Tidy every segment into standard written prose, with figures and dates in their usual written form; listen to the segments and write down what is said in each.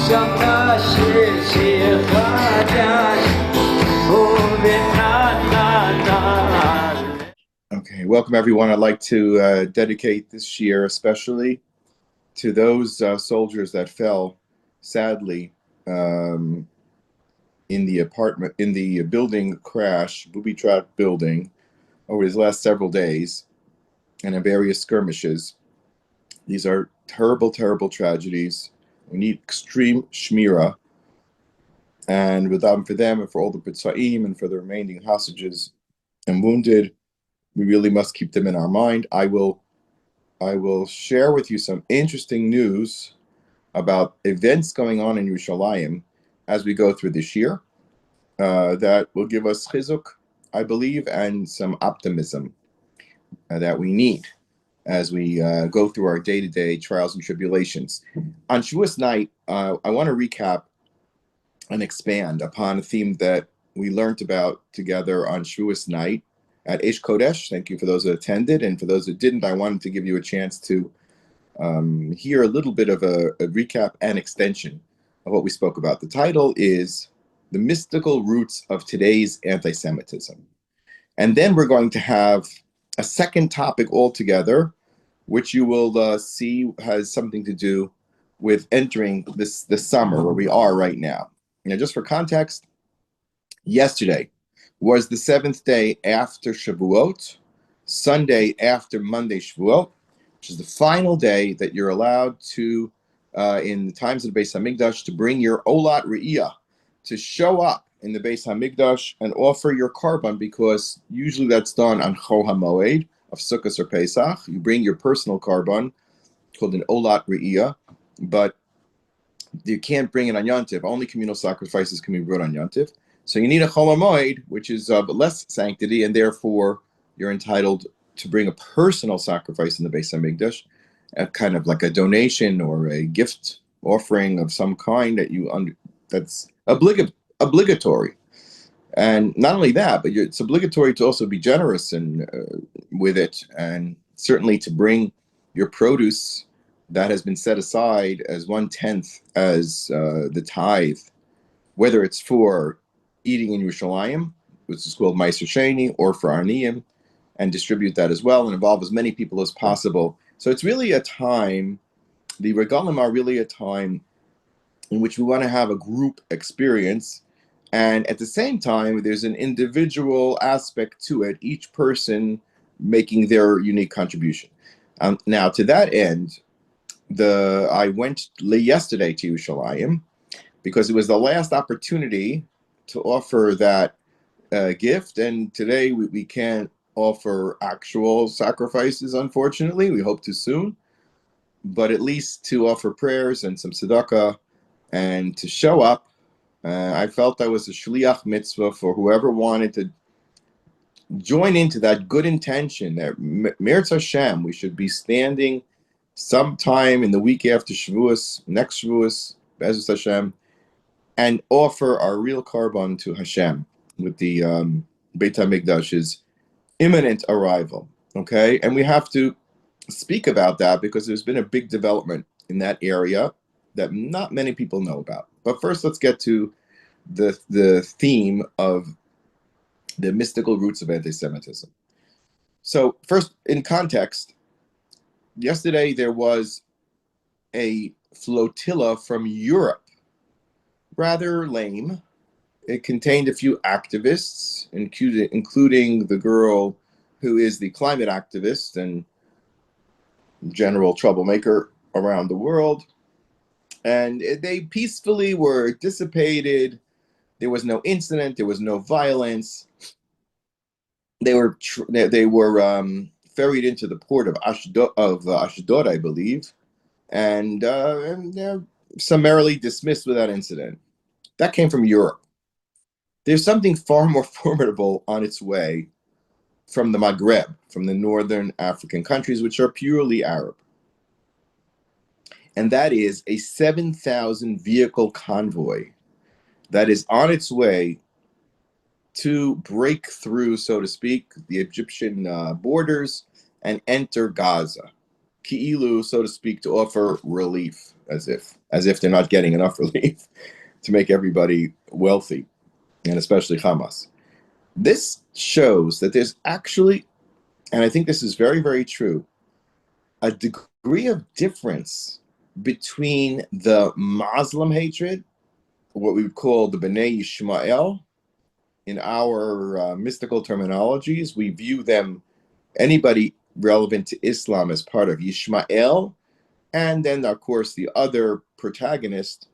שמע שיר חדש Okay, welcome everyone. I'd like to dedicate this year especially to those soldiers that fell, sadly, in the building crash, booby trap building, over these last several days, and in various skirmishes. These are terrible, terrible tragedies. We need extreme shmira, and without for them and for all the B'tsaim and for the remaining hostages and wounded, we really must keep them in our mind. I will share with you some interesting news about events going on in Yerushalayim as we go through this year that will give us chizuk, I believe, and some optimism that we need as we go through our day-to-day trials and tribulations. On Shavuos night, I want to recap and expand upon a theme that we learned about together on Shavuos night at Eish Kodesh. Thank you for those that attended, and for those that didn't, I wanted to give you a chance to hear a little bit of a recap and extension of what we spoke about. The title is The Mystical Roots of Today's Antisemitism. And then we're going to have a second topic altogether, which you will see has something to do with entering the summer where we are right now. Now, just for context, yesterday was the 7th day after Shavuot, Sunday after Monday Shavuot, which is the final day that you're allowed to, in the times of the Beis HaMikdash, to bring your Olat Re'iyah, to show up in the Beis HaMikdash and offer your korban, because usually that's done on Chol HaMoed of Sukkot or Pesach. You bring your personal korban, called an Olat Re'iyah, but you can't bring it on Yontif. Only communal sacrifices can be brought on Yontif. So you need a Chol HaMoed, which is of less sanctity, and therefore you're entitled to bring a personal sacrifice in the Beis HaMikdash, kind of like a donation or a gift offering of some kind that's obligatory. And not only that, but it's obligatory to also be generous with it, and certainly to bring your produce that has been set aside as 1/10 as the tithe, whether it's for eating in Yerushalayim, which is called Meiser Sheni, or for Arniyim, and distribute that as well and involve as many people as possible. So it's really a time, the regalim are really a time in which we want to have a group experience, and at the same time there's an individual aspect to it, each person making their unique contribution. Now, to that end, I went yesterday to Yerushalayim because it was the last opportunity to offer that gift, and today we can't offer actual sacrifices, unfortunately. We hope to soon, but at least to offer prayers and some tzedakah and to show up. I felt I was a shliach mitzvah for whoever wanted to join into that good intention that Meretz Hashem, we should be standing sometime in the week after Shavuos, next Shavuos, Be'ezus Hashem, and offer our real korban to Hashem with the Beit HaMikdash's imminent arrival, okay? And we have to speak about that because there's been a big development in that area that not many people know about. But first, let's get to the theme of the mystical roots of anti-Semitism. So first, in context, yesterday there was a flotilla from Europe, rather lame. It contained a few activists, including the girl who is the climate activist and general troublemaker around the world. And they peacefully were dissipated. There was no incident. There was no violence. They were ferried into the port of Ashdod, I believe, and they're summarily dismissed without incident. That came from Europe. There's something far more formidable on its way from the Maghreb, from the northern African countries, which are purely Arab. And that is a 7,000 vehicle convoy that is on its way to break through, so to speak, the Egyptian borders and enter Gaza. ki'ilu, so to speak, to offer relief, as if they're not getting enough relief to make everybody wealthy, and especially Hamas. This shows that there's actually, and I think this is very, very true, a degree of difference between the Muslim hatred, what we would call the B'nai Yishmael. In our mystical terminologies, we view them, anybody relevant to Islam, as part of Yishmael. And then, of course, the other protagonist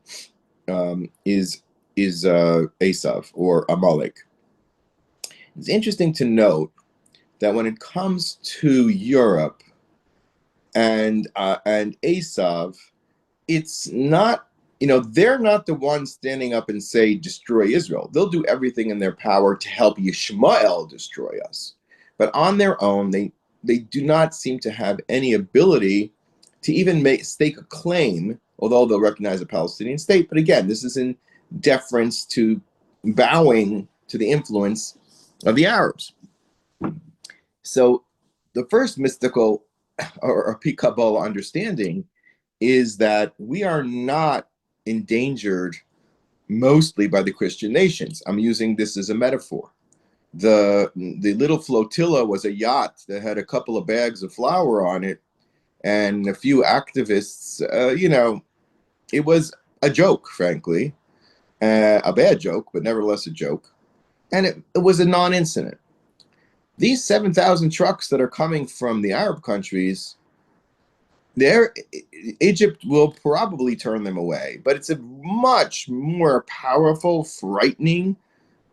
is Esav, or Amalek. It's interesting to note that when it comes to Europe and Esav, it's not, they're not the ones standing up and say, destroy Israel. They'll do everything in their power to help Yishmael destroy us. But on their own, they do not seem to have any ability to even stake a claim, although they'll recognize a Palestinian state. But again, this is in deference to bowing to the influence of the Arabs. So the first mystical or Kabbalah understanding is that we are not endangered mostly by the Christian nations. I'm using this as a metaphor. The little flotilla was a yacht that had a couple of bags of flour on it and a few activists. It was a joke, frankly, a bad joke, but nevertheless a joke. And it was a non-incident. These 7,000 trucks that are coming from the Arab countries, Egypt will probably turn them away, but it's a much more powerful, frightening,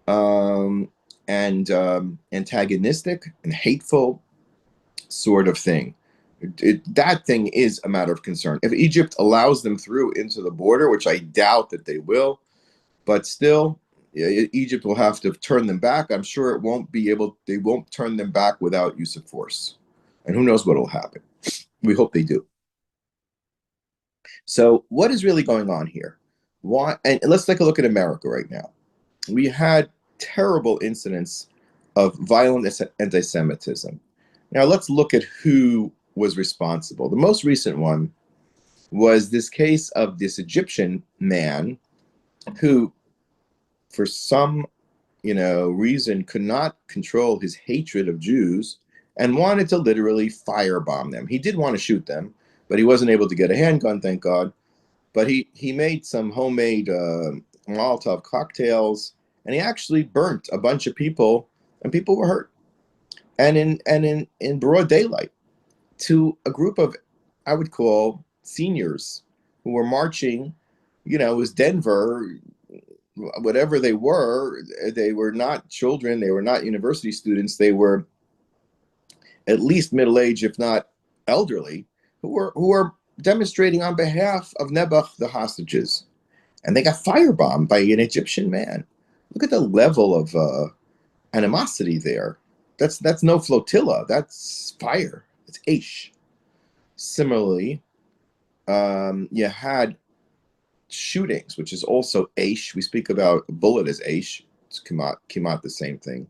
and antagonistic and hateful sort of thing. That thing is a matter of concern. If Egypt allows them through into the border, which I doubt that they will, but still, Egypt will have to turn them back. I'm sure they won't turn them back without use of force. And who knows what will happen. We hope they do. So what is really going on here? Why? And let's take a look at America right now. We had terrible incidents of violent anti-Semitism. Now let's look at who was responsible. The most recent one was this case of this Egyptian man who, for some reason, could not control his hatred of Jews and wanted to literally firebomb them. He did want to shoot them, but he wasn't able to get a handgun, thank God. But he made some homemade Molotov cocktails, and he actually burnt a bunch of people, and people were hurt. And in broad daylight, to a group of, I would call, seniors who were marching. It was Denver. Whatever they were not children. They were not university students. They were at least middle-aged, if not elderly, who were demonstrating on behalf of Nebuch, the hostages. And they got firebombed by an Egyptian man. Look at the level of animosity there. That's no flotilla. That's fire. It's Aish. Similarly, you had shootings, which is also Aish. We speak about a bullet as Aish. It's Kimat, the same thing.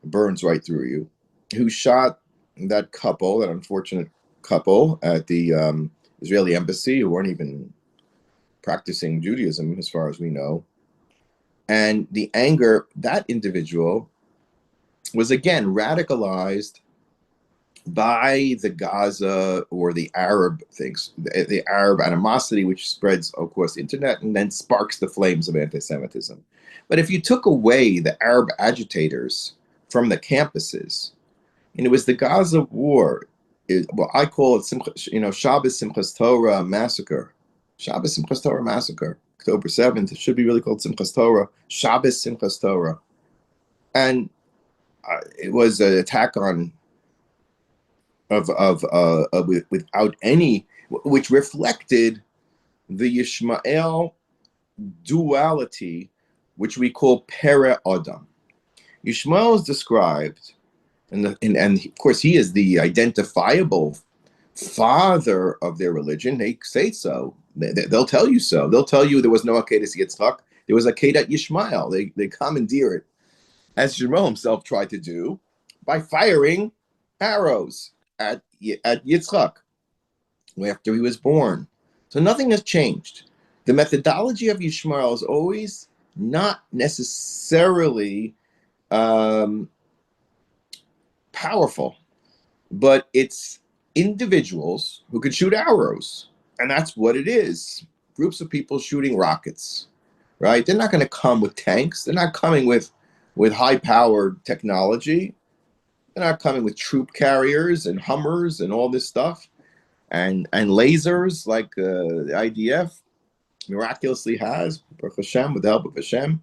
It burns right through you. Who shot that unfortunate couple at the Israeli embassy, who weren't even practicing Judaism as far as we know. And the anger, that individual was again radicalized by the Gaza or the Arab things, the Arab animosity, which spreads across the internet and then sparks the flames of anti-Semitism. But if you took away the Arab agitators from the campuses, and it was the Gaza war, I call it, Shabbos Simchas Torah massacre. Shabbos Simchas Torah massacre, October 7th. It should be really called Simchas Torah, Shabbos Simchas Torah. And it was an attack on without any, which reflected the Yishmael duality, which we call Pere Adam. Yishmael is described, and of course he is the identifiable father of their religion. They say so. They'll tell you so. They'll tell you there was no Akedas Yitzchak. There was Akedat Yishmael. They commandeer it, as Shmuel himself tried to do, by firing arrows at Yitzchak. after he was born. So nothing has changed. The methodology of Yishmael is always not necessarily powerful, but it's individuals who can shoot arrows. And that's what it is. Groups of people shooting rockets, right? They're not going to come with tanks. They're not coming with high-powered technology. They're not coming with troop carriers and Hummers and all this stuff and lasers like the IDF miraculously has, Baruch Hashem, with the help of Hashem.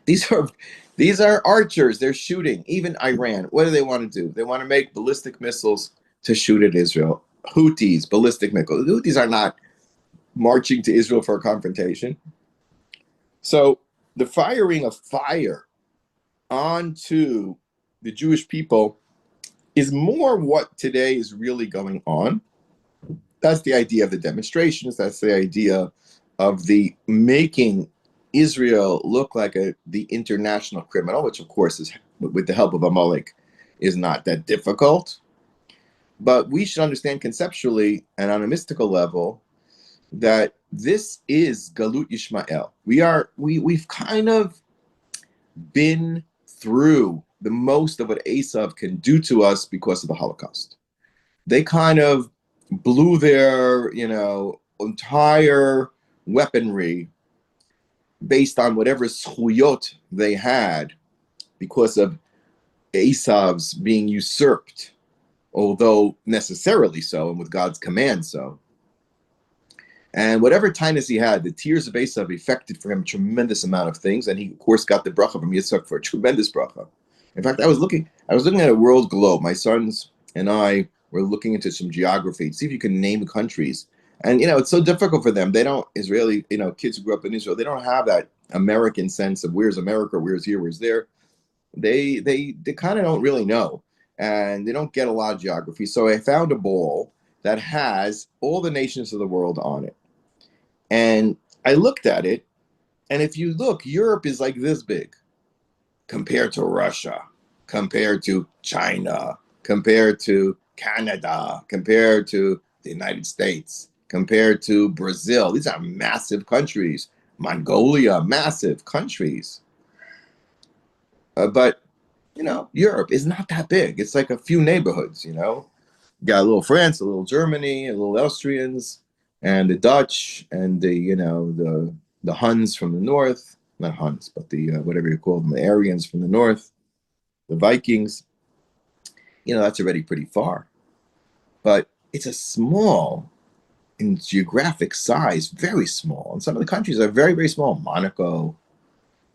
These are archers. They're shooting. Even Iran. What do they want to do? They want to make ballistic missiles to shoot at Israel. Houthis, ballistic missiles. The Houthis are not marching to Israel for a confrontation. So the firing of fire onto the Jewish people is more what today is really going on. That's the idea of the demonstrations. That's the idea of the making Israel look like the international criminal, which of course is, with the help of Amalek, is not that difficult. But we should understand conceptually and on a mystical level that this is Galut Yishmael. We've kind of been through the most of what Esav can do to us because of the Holocaust. They kind of blew their, entire weaponry based on whatever schuyot they had because of Esav's being usurped, although necessarily so, and with God's command so. And whatever tinus he had, the tears of Esav effected for him a tremendous amount of things, and he, of course, got the bracha from Yitzchak for a tremendous bracha. In fact, I was looking at a world globe. My sons and I were looking into some geography to see if you can name countries. And, it's so difficult for them. They don't, Israeli, kids who grew up in Israel, they don't have that American sense of where's America, where's here, where's there. They kind of don't really know. And they don't get a lot of geography. So I found a ball that has all the nations of the world on it. And I looked at it. And if you look, Europe is like this big compared to Russia, compared to China, compared to Canada, compared to the United States, compared to Brazil. These are massive countries. Mongolia, massive countries. But, Europe is not that big. It's like a few neighborhoods, You got a little France, a little Germany, a little Austrians, and the Dutch, and the Huns from the north. Not Huns, but the, whatever you call them, the Aryans from the north, the Vikings. That's already pretty far. But it's a small, in geographic size, very small. And some of the countries are very, very small. Monaco,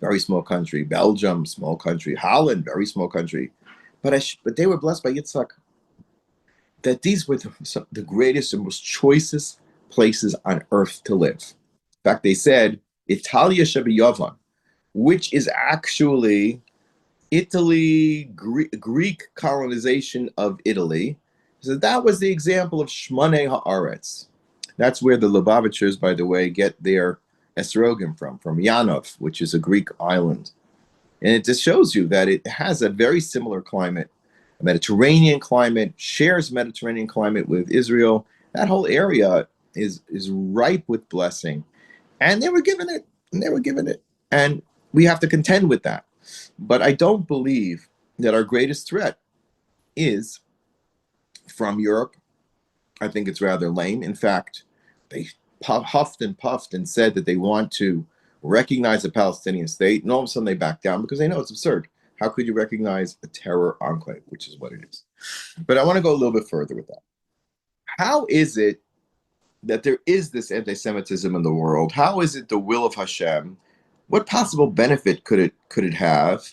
very small country. Belgium, small country. Holland, very small country. But they were blessed by Yitzhak that these were the greatest and most choicest places on earth to live. In fact, they said, Italia Shebiyavan, which is actually Italy, Greek colonization of Italy. So that was the example of Shmoneh Haaretz. That's where the Lubavitchers, by the way, get their esrogim from Yanov, which is a Greek island. And it just shows you that it has a very similar climate, a Mediterranean climate, shares Mediterranean climate with Israel. That whole area is ripe with blessing. And they were given it, and we have to contend with that. But I don't believe that our greatest threat is from Europe. I think it's rather lame. In fact, they huffed and puffed and said that they want to recognize a Palestinian state, and all of a sudden they back down because they know it's absurd. How could you recognize a terror enclave, which is what it is? But I want to go a little bit further with that. How is it that there is this anti-Semitism in the world? How is it the will of Hashem? What possible benefit could it have?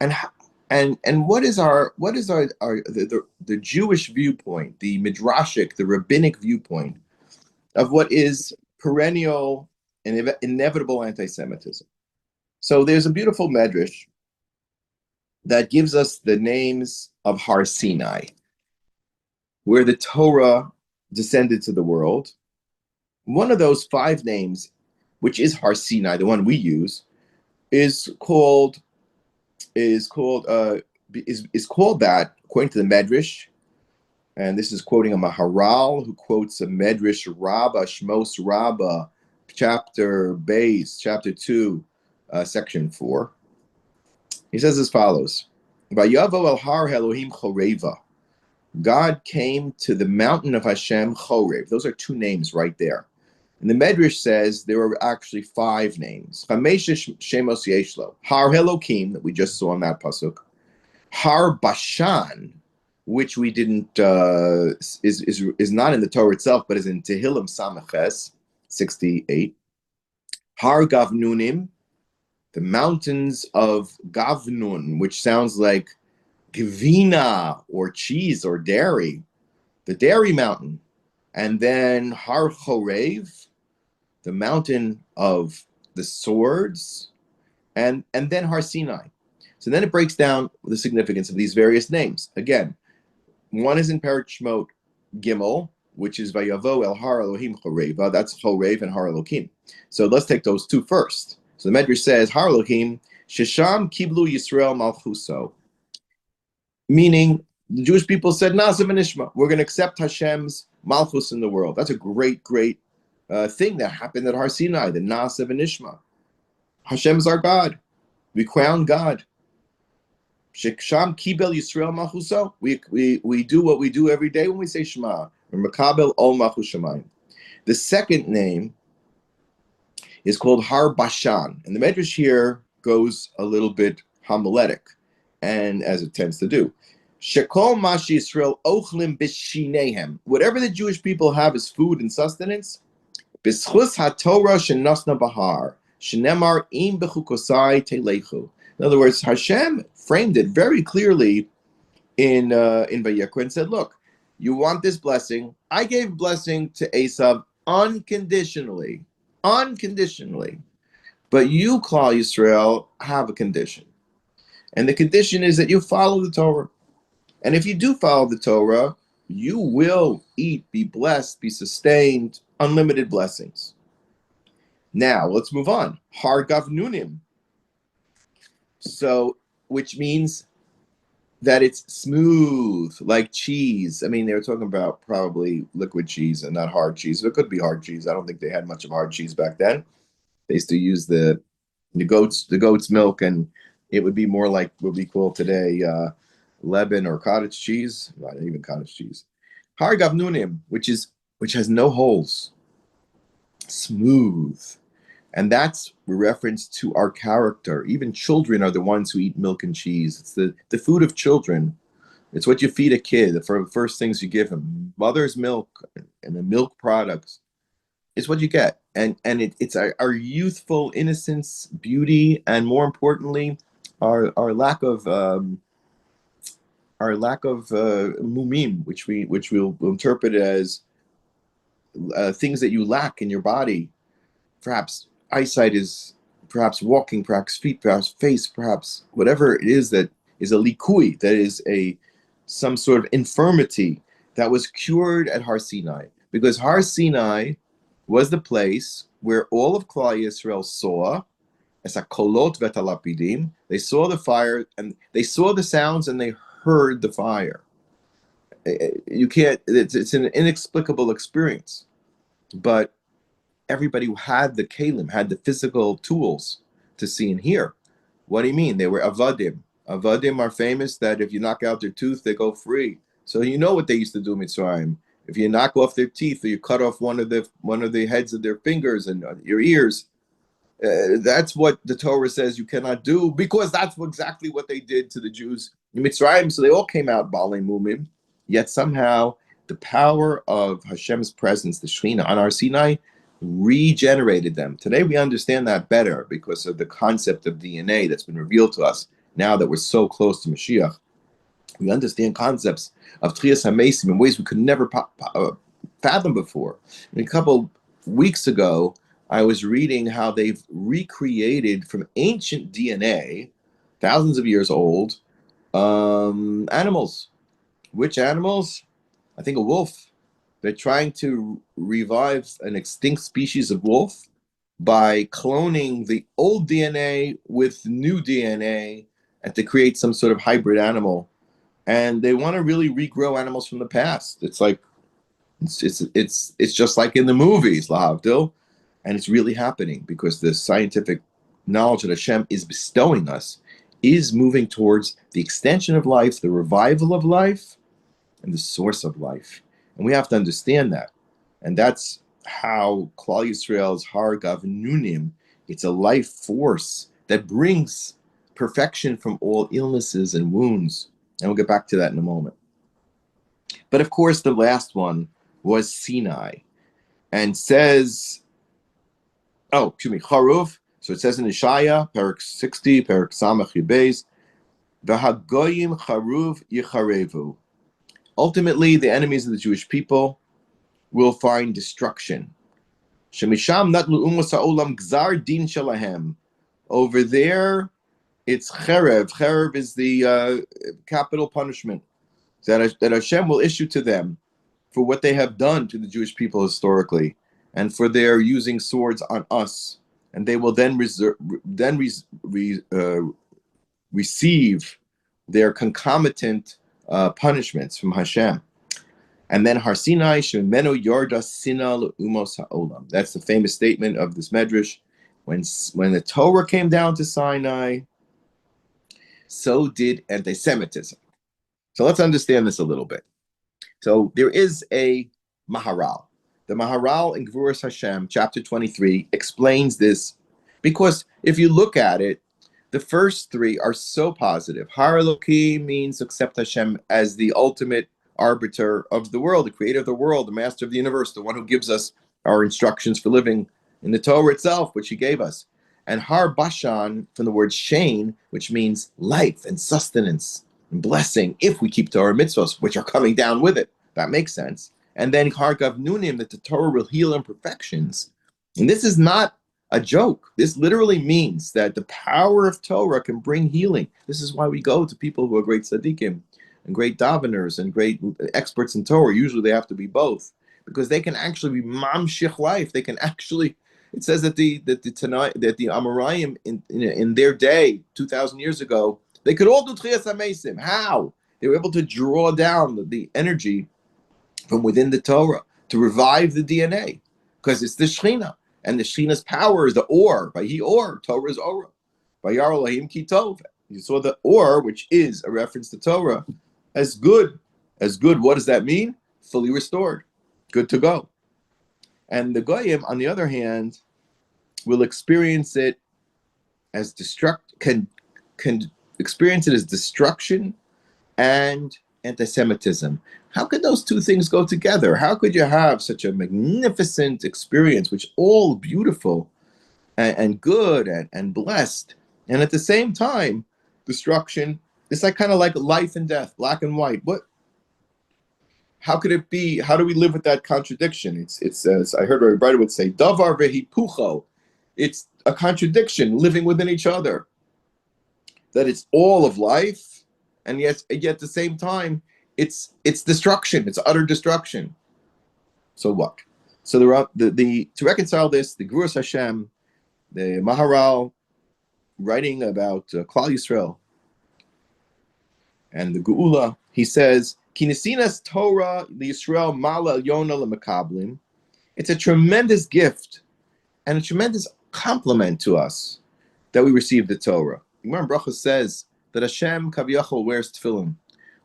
And what is the Jewish viewpoint, the midrashic, the rabbinic viewpoint of what is perennial and inevitable anti-Semitism? So there's a beautiful medrash that gives us the names of Har Sinai, where the Torah descended to the world. One of those 5 names, which is Har Sinai, the one we use, is called that according to the Medrash, And this is quoting a Maharal who quotes a Medrash Rabbah, Shmos Rabbah, chapter 2, section 4. He says as follows: Vayavo el har Elohim choreva. God came to the mountain of Hashem, Chorev. Those are two names right there. And the Medrash says there are actually 5 names. Chamesh Shemos Yeshlo. Har Elohim, that we just saw in that pasuk. Har Bashan, which we didn't is not in the Torah itself, but is in Tehillim Samaches 68. Har Gavnunim, the mountains of Gavnun, which sounds like Gvina or cheese or dairy, the dairy mountain. And then Har Chorev, the mountain of the swords, and then Har Sinai. So then it breaks down the significance of these various names. Again, one is in Perek Shemot Gimel, which is Vayavo el Har Elohim Choreva. That's Chorev and Har Elohim. So let's take those two first. So the Medrash says Har Elohim Shesham Kiblu Yisrael Malchuso, meaning the Jewish people said Na'aseh v'nishma. We're going to accept Hashem's Malchus in the world. That's a great thing that happened at Har Sinai, the Na'aseh v'nishma. Hashem is our God. We crown God. Sheksham kibel Yisrael malchuso. We do what we do every day when we say Shema. Makabel ol malchus shamayim. The second name is called Har Bashan, and the Medrash here goes a little bit homiletic, and as it tends to do. Shekol mashi Yisrael ochlim b'shinehem. Whatever the Jewish people have as food and sustenance, b'schus haTorah shenasna bahar shenemar im b'chukosai telechu. In other words, Hashem framed it very clearly in Vayikra and said, look, you want this blessing. I gave blessing to Esav unconditionally. But you, Klal Yisrael, have a condition. And the condition is that you follow the Torah. And if you do follow the Torah, you will eat, be blessed, be sustained, unlimited blessings. Now, let's move on. Har Gavnunim. So, which means that it's smooth, like cheese. I mean, they were talking about probably liquid cheese and not hard cheese. It could be hard cheese. I don't think they had much of hard cheese back then. They used to use the goat's milk, and it would be more like what we call today Lebanon or cottage cheese. Not even cottage cheese. Har Gavnunim, which has no holes, smooth. And that's a reference to our character. Even children are the ones who eat milk and cheese. It's the food of children. It's what you feed a kid, the first things you give him. Mother's milk and the milk products. It's what you get. And it's our youthful innocence, beauty, and more importantly, our lack of mumim, which we'll interpret as things that you lack in your body. Perhaps eyesight is, perhaps walking, perhaps feet, perhaps face, perhaps whatever it is that is a likui, that is some sort of infirmity that was cured at Har Sinai. Because Har Sinai was the place where all of Klal Yisrael saw, as a kolot vetalapidim, they saw the fire, and they saw the sounds, and they heard the fire. You can't, it's an inexplicable experience. But everybody who had the kalim, had the physical tools to see and hear. What do you mean? They were avadim. Avadim are famous that if you knock out their tooth, they go free. So you know what they used to do in Mitzrayim. If you knock off their teeth, or you cut off one of the heads of their fingers and your ears, that's what the Torah says you cannot do, because that's exactly what they did to the Jews in Mitzrayim. So they all came out balei mumim. Yet somehow the power of Hashem's presence, the Shekhinah on Har Sinai, regenerated them. Today we understand that better because of the concept of DNA that's been revealed to us now that we're so close to Mashiach. We understand concepts of Tchias HaMesim in ways we could never fathom before. And a couple weeks ago, I was reading how they've recreated from ancient DNA, thousands of years old, animals. Which animals? I think a wolf. They're trying to revive an extinct species of wolf by cloning the old DNA with new DNA and to create some sort of hybrid animal. and they want to really regrow animals from the past. It's like it's just like in the movies, lahavdil, and it's really happening because the scientific knowledge that Hashem is bestowing us is moving towards the extension of life, the revival of life, and the source of life. And we have to understand that. And that's how Klal Yisrael's Har Gavnunim, it's a life force that brings perfection from all illnesses and wounds. And we'll get back to that in a moment. But of course, the last one was Sinai. And says, Charuv. So it says in Ishaya, Perak 60, Perak Samach Yibes, V'hagoyim charuv yicharevu. Ultimately, the enemies of the Jewish people will find destruction. Shemisham natlu umos ha'olam gzar din shalahem. Over there, it's cherev. Cherev is the capital punishment that Hashem will issue to them for what they have done to the Jewish people historically, and for their using swords on us. And they will then receive their concomitant punishments from Hashem. And then Har Sinai shemenu yarda sina le'umos ha'olam. That's the famous statement of this medrash. When the Torah came down to Sinai, so did anti-Semitism. So let's understand this a little bit. So there is a Maharal. The Maharal in Gvuras Hashem, chapter 23, explains this, because if you look at it, the first three are so positive. Har Eloki means accept Hashem as the ultimate arbiter of the world, the creator of the world, the master of the universe, the one who gives us our instructions for living in the Torah itself, which he gave us. And Har Bashan, from the word Shane, which means life and sustenance and blessing, if we keep Torah mitzvahs, which are coming down with it. That makes sense. And then Har Gavnunim, that the Torah will heal imperfections. And this is not a joke. This literally means that the power of Torah can bring healing. This is why we go to people who are great tzaddikim and great daveners and great experts in Torah. Usually they have to be both, because they can actually be mamshich life. They can actually, it says that the Amoraim in their day, 2,000 years ago, they could all do Tchias HaMeisim. How? They were able to draw down the energy from within the Torah to revive the DNA, because it's the Shechina, and the Shechina's power is the Or. By He Or, Torah is Ora. By Yar Elohim Ki Tov. You saw the Or, which is a reference to Torah, as good. As good, what does that mean? Fully restored, good to go. And the Goyim, on the other hand, will experience it as can experience it as destruction and anti-Semitism. How could those two things go together? How could you have such a magnificent experience, which all beautiful and good and blessed, and at the same time, destruction? It's like kind of like life and death, black and white. How could it be? How do we live with that contradiction? It's as I heard Rabbi would say, davar vehipucho. It's a contradiction living within each other. That it's all of life, and yet at the same time, it's destruction. It's utter destruction. So what? So to reconcile this, the Gvuras Hashem, the Maharal, writing about Klal Yisrael and the Geula, he says, Kinesinas Torah Yisrael Mala Yona Lemekablim. It's a tremendous gift and a tremendous compliment to us that we receive the Torah. Gemara Bracha says that Hashem Kaviyachol wears tefillin.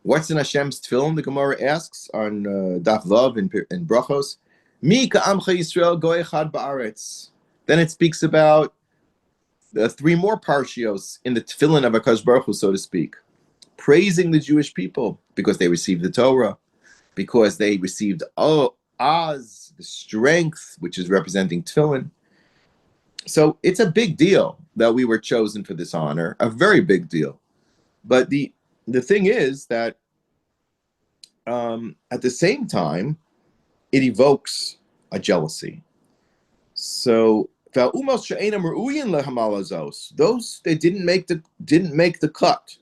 What's in Hashem's tefillin? The Gemara asks on Daf Vav in Brachos. Mi ka'amcha Yisrael goy echad ba'aretz. Then it speaks about the three more parshios in the tefillin of HaKadosh Baruch Hu, so to speak, praising the Jewish people because they received the Torah, because they received Az, the strength, which is representing tefillin. So it's a big deal that we were chosen for this honor, a very big deal. But the thing is that at the same time, it evokes a jealousy. So those they didn't make the cut,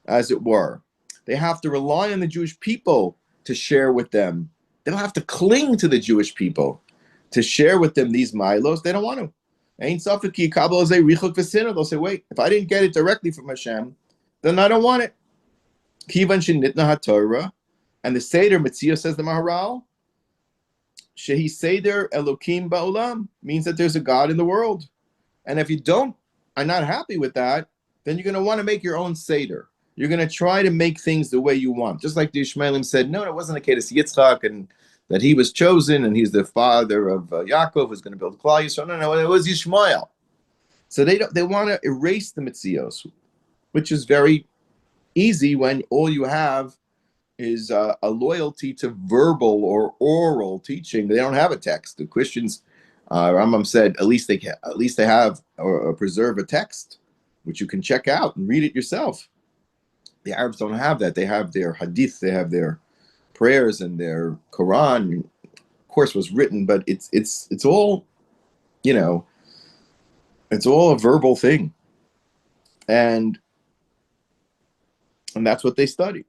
as it were. They have to rely on the Jewish people to share with them. They don't have to cling to the Jewish people to share with them these milos. They don't want to. They'll say, wait, if I didn't get it directly from Hashem, then I don't want it. Kivan shenitna haTorah, and the Seder Mitzvah, says the Maharal, shehi Seder Elokim ba'olam, means that there's a God in the world. And if you are not happy with that, then you're going to want to make your own Seder. You're going to try to make things the way you want. Just like the Ishmaelim said, no, it wasn't the case of Yitzchak, and that he was chosen, and he's the father of Yaakov, who's going to build Klal Yisrael. No, it was Yishmael. So they want to erase the Mitzios, which is very easy when all you have is a loyalty to verbal or oral teaching. They don't have a text. The Christians, Rambam said, at least they have or preserve a text, which you can check out and read it yourself. The Arabs don't have that. They have their hadith, they have their prayers, and their Quran, of course, was written, but it's all, it's all a verbal thing, and that's what they study.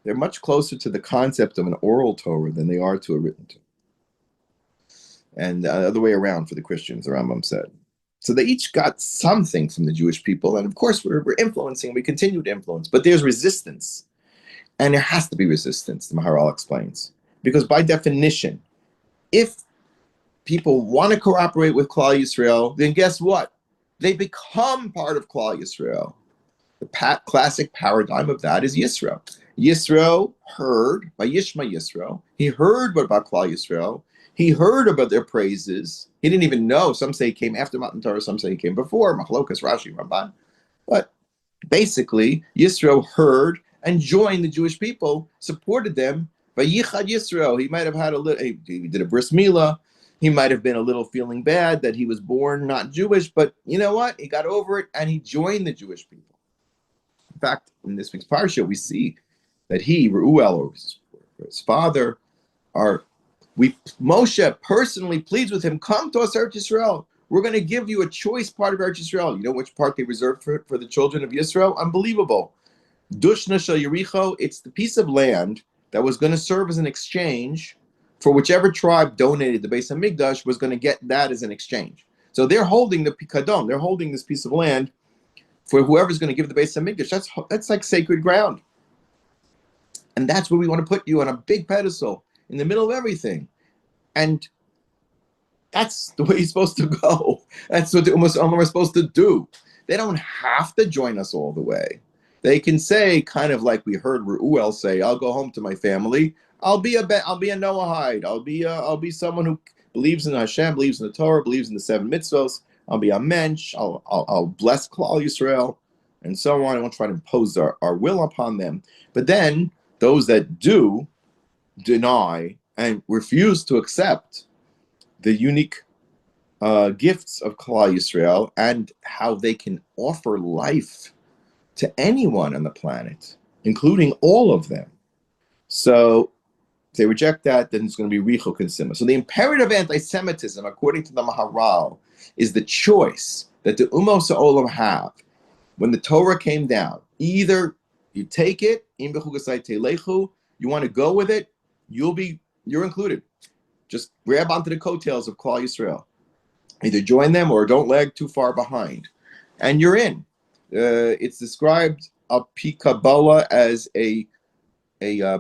They're much closer to the concept of an oral Torah than they are to a written Torah. And the other way around for the Christians, the Rambam said. So they each got something from the Jewish people. And of course, we're influencing, we continue to influence. But there's resistance. And there has to be resistance, the Maharal explains. Because by definition, if people want to cooperate with Klal Yisrael, then guess what? They become part of Klal Yisrael. The classic paradigm of that is Yisro. Yisro heard, by Yishma Yisro, he heard about Klal Yisrael. He heard about their praises. He didn't even know. Some say he came after Matan Torah, some say he came before, Machlokas, Rashi, Ramban. But basically, Yisro heard and joined the Jewish people, supported them. By Yichad Yisro, he might have had he did a bris milah. He might have been a little feeling bad that he was born not Jewish, but you know what? He got over it and he joined the Jewish people. In fact, in this week's parsha, we see that Reuel, or his father, Moshe personally pleads with him, come to us, Eretz Yisrael. We're going to give you a choice part of Eretz Yisrael. You know which part they reserved for the children of Yisrael? Unbelievable. Dushna shel Yericho, it's the piece of land that was going to serve as an exchange for whichever tribe donated the Beis HaMikdash was going to get that as an exchange. So they're holding the Pikadon, they're holding this piece of land for whoever's going to give the Beis HaMikdash. That's like sacred ground. And that's where we want to put you, on a big pedestal in the middle of everything. And that's the way you're supposed to go. That's what the Ummah are supposed to do. They don't have to join us all the way. They can say, kind of like we heard Reuel say, I'll go home to my family. I'll be a Noahide. I'll be someone who believes in Hashem, believes in the Torah, believes in the 7 mitzvos. I'll be a mensch. I'll bless Klal Yisrael, and so on. I won't try to impose our will upon them. But then those that do deny and refuse to accept the unique gifts of Klal Yisrael and how they can offer life to anyone on the planet, including all of them. So if they reject that, then it's going to be Richok and Sima. So the imperative anti-Semitism, according to the Maharal, is the choice that the Ummos Ha'olam have when the Torah came down. Either you take it, you want to go with it, you're included. Just grab onto the coattails of Klal Yisrael. Either join them or don't lag too far behind. And you're in. It's described a Kabbalah as a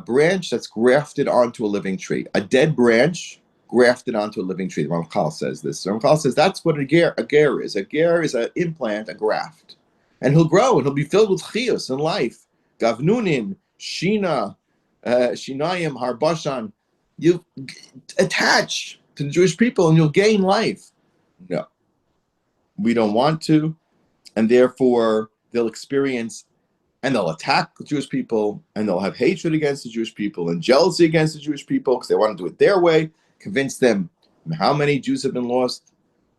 branch that's grafted onto a living tree. A dead branch grafted onto a living tree. The Ramchal says this. The Ramchal says that's what a ger is. A ger is an implant, a graft. And he'll grow and he'll be filled with chiyus and life. Gavnunim, Shina, Shinayim, Harbashan. You attach to the Jewish people and you'll gain life. No. We don't want to. And therefore, they'll experience and they'll attack the Jewish people, and they'll have hatred against the Jewish people and jealousy against the Jewish people because they want to do it their way, convince them how many Jews have been lost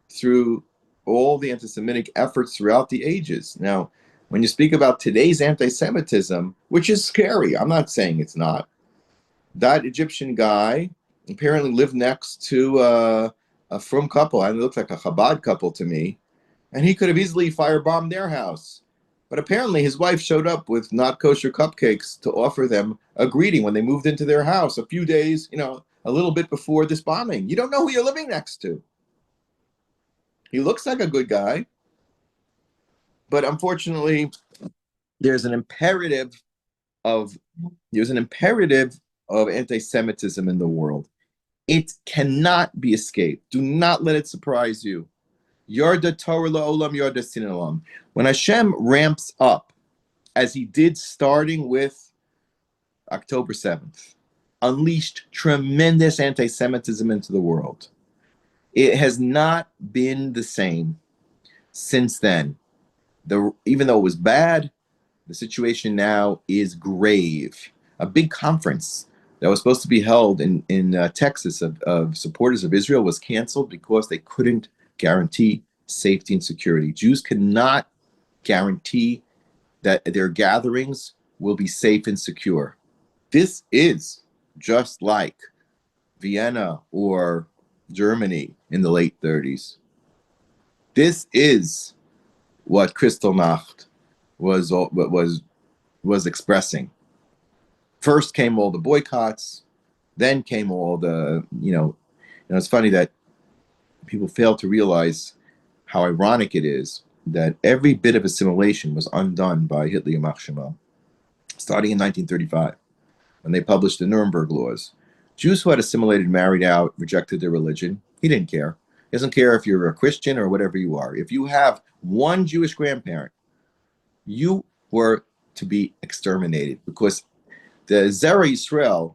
through all the anti-Semitic efforts throughout the ages. Now, when you speak about today's anti-Semitism, which is scary, I'm not saying it's not, that Egyptian guy apparently lived next to a frum couple, and it looked like a Chabad couple to me, and he could have easily firebombed their house. But apparently his wife showed up with not kosher cupcakes to offer them a greeting when they moved into their house a few days, a little bit before this bombing. You don't know who you're living next to. He looks like a good guy. But unfortunately, there's an imperative of anti-Semitism in the world. It cannot be escaped. Do not let it surprise you. Yarda Torah la'olam, yarda sin olam. When Hashem ramps up, as he did starting with October 7th, unleashed tremendous anti-Semitism into the world. It has not been the same since then. Even though it was bad, the situation now is grave. A big conference that was supposed to be held in Texas of supporters of Israel was canceled because they couldn't guarantee safety and security. Jews cannot guarantee that their gatherings will be safe and secure. This is just like Vienna or Germany in the late 30s. This is what Kristallnacht was expressing. First came all the boycotts, then came all the, it's funny that people fail to realize how ironic it is that every bit of assimilation was undone by Hitler Yamach Shema, starting in 1935, when they published the Nuremberg laws. Jews who had assimilated, married out, rejected their religion, he didn't care. He doesn't care if you're a Christian or whatever you are. If you have one Jewish grandparent, you were to be exterminated, because the Zera Yisrael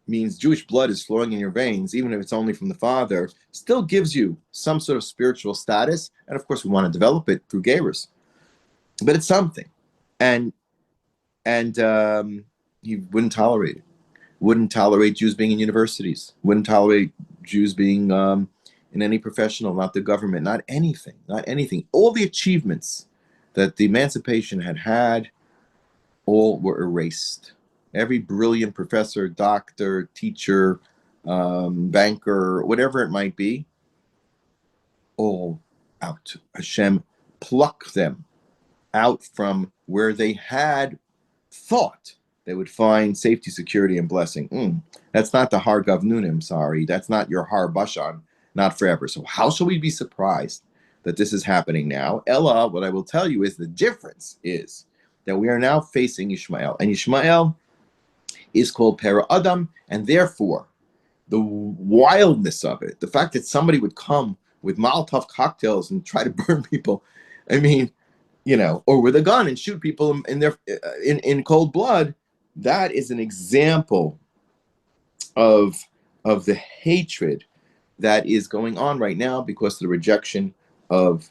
means Jewish blood is flowing in your veins, even if it's only from the father, still gives you some sort of spiritual status. And of course, we want to develop it through Gerus, but it's something. And he wouldn't tolerate it. Wouldn't tolerate Jews being in universities. Wouldn't tolerate Jews being in any professional, not the government, not anything. All the achievements that the emancipation had, all were erased. Every brilliant professor, doctor, teacher, banker, whatever it might be, all out. Hashem plucked them out from where they had thought they would find safety, security, and blessing. That's not the Har Gavnunim, sorry. That's not your Har Bashan, not forever. So how shall we be surprised that this is happening now? Ella, what I will tell you is the difference is that we are now facing Ishmael. And Ishmael is called Para Adam, and therefore the wildness of it, the fact that somebody would come with Molotov cocktails and try to burn people, or with a gun and shoot people in cold blood, that is an example of the hatred that is going on right now because of the rejection of